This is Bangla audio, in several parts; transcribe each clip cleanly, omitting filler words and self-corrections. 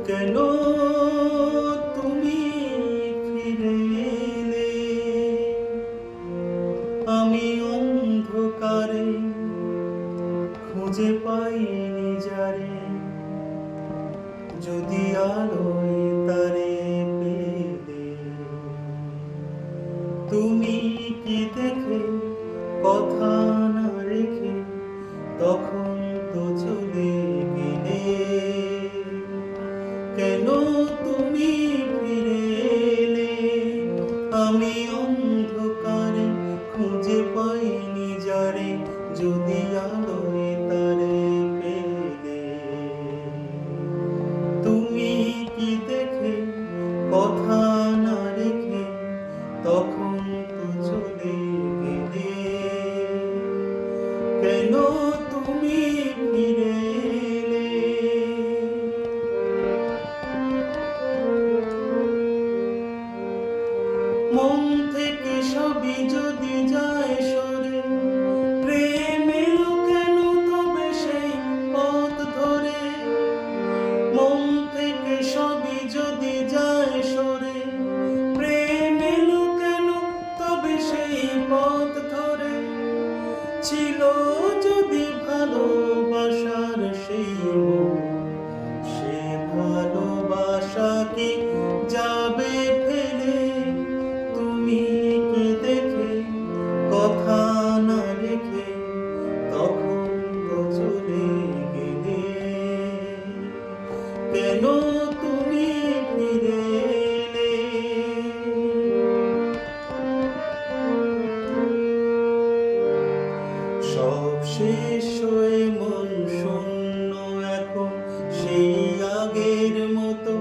কেন তুমি ফিরে এলে? আমি অন্ধকারে খুঁজে পাইনি যারে, যদি আলোয় তারে পেলে। তুমি কি দেখে কথা না রেখে তখন তো চলে গেলে? কেন তুমি ফিরে এলে? আমি অন্ধকারে খুঁজে পাইনি যারে, যদি আলোয় তারে পেলে। তুমি কি দেখে কথা না রেখে তখন তো চলে গেলে? কেন তুমি ফিরে এলে? মন থেকে সবই যদি যায় সরে, প্রেম এলো কেন তবে সেই পথ ধরে? মন থেকে সবই যদি যায় সরে, প্রেম এলো কেন তবে সেই পথ ধরে? ছিল যদি ভালোবাসার সেই মন, সে ভালোবাসা কি যাবে ফেলে? তুমি কি দেখে কথা না রেখে তখন তো চলে গেলে? কেন তুমি ফিরে এলে? সব শেষ হয়ে মন শূন্য এখন, সেই আগের মতো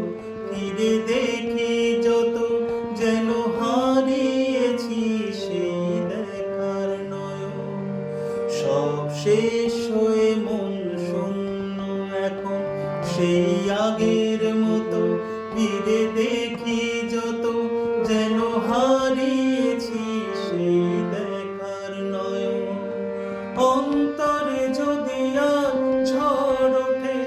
ফিরে দেখি যত, যেন হারিয়েছি সেই দেখার নয়ন। সব শেষ হয়ে মন শূন্য এখন, সেই আগের মতো ফিরে দেখি যত, যেন হারিয়েছি সেই দেখার নয়ন। অন্তরে যদি আর ঝড় ওঠে,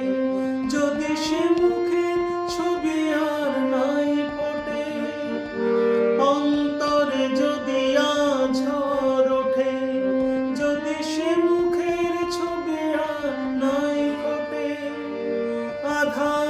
যদি সে মুখের ছবি আর নাই ফোটে। অন্তরে যদি আর ঝড় ওঠে, যদি সে মুখের ছবি আর নাই ফোটে। আধার